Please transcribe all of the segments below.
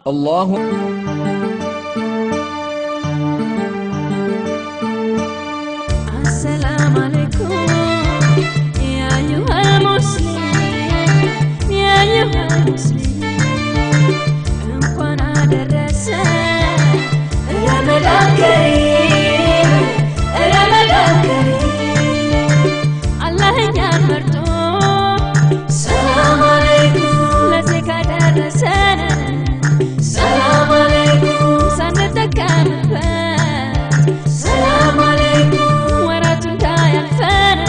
الله السلام عليكم يا أيها المسلمين يا أيها المسلمين እንኳን አደረሰን ረመዳን ከሪም ረመዳን ከሪም አላህ እኛን መርጦ ሰላም አለይኩም ለዚህ ካደረሰን ሰላም አለይኩም ሳንጠቀምበት ሰላም አለይኩም ወራቱን እንዳያልፈን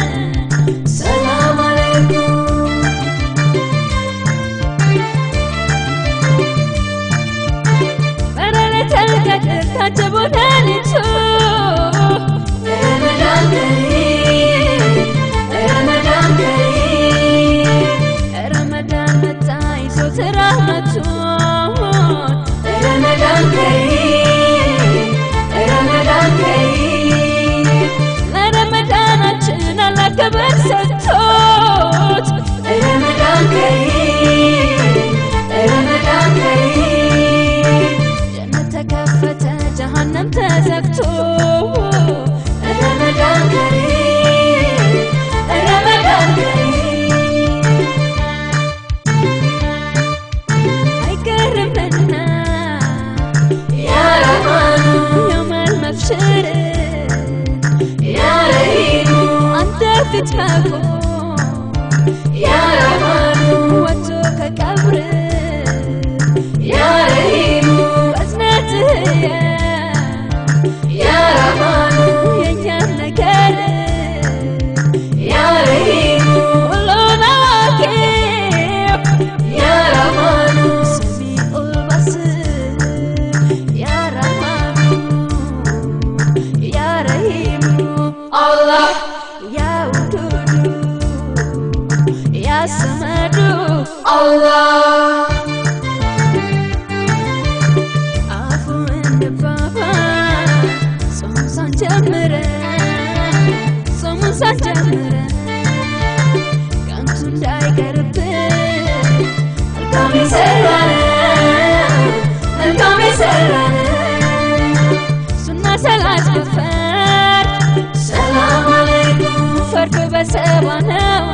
ሰላም አለይኩም በለይለቱል ቀድር ታጅቦናል ረመዳን ከሪም ረመዳን ከሪም ረመዳን መጣ ይዞት ረህመቱን ረመዳን ከሪም ረመዳን ከሪም ለረመዳናችን አላህ ክብር ሰጥቶት ረመዳን ከሪም ረመዳን ከሪም ጀነት ተከፈተ ጀሃነም ተዘግቶ ረመዳን ከሪም ረመዳን ከሪም አይቀርምና ያ ረህማኑ የውመል መብሽር ያ ረሂሙ አንተ ፊት መቆም ያ ረህማኑ ወጥቶ ከቀብር ያ ረሂሙ በእዝነትህ ያ ረህማኑ የእኛን ነገር ያ ረሂሙ ሁሉን አዋቂ ያ ረህማኑ ሰሚዑል በሲር ያ ረህማኑ ያ ረሂሙ አላህ ያ ውዱዱ ያ ሰመዱ አላህ አፉ እንባባል ጾም ሳንጀምረን ከንቱ እንዳይቀርብን መልካም የሰራነው ሱና ሰላት ብፈርድ ሰላም አለይኩም ፈርዱ በሰባ ነው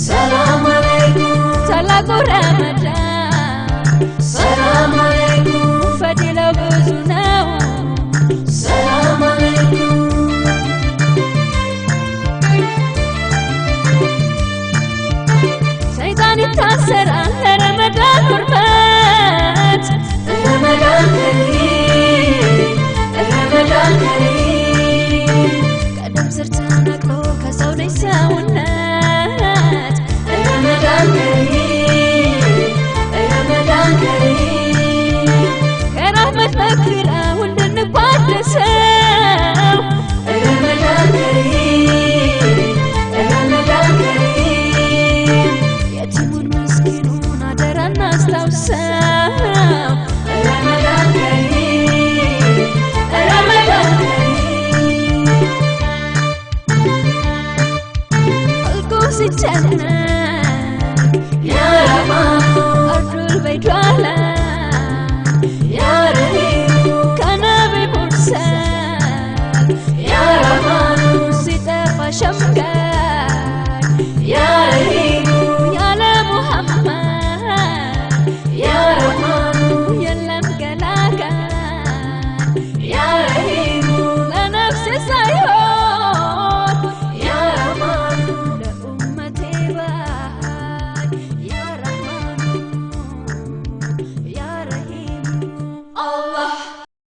ሰላም አለይኩም ታላቁ ረመዳን ሰላም አለይኩም ፈዲለው ብዙ ነው ሰላም አለይኩም ሰይጣን ይታሰራል ለረመዳን ሁርመት ረመዳን ከሪም ረመዳን ከሪም ቀደም ስር ተነቅሎ ከሰው ልጅ ሰውነት ረመዳን ከሪም ረመዳን ከሪም ከራህመት መክፊራው እንድንቋደሰው ረመዳን ከሪም ረመዳን ከሪም የቲሙን ምስኪኑን አደራ እናስታውሰው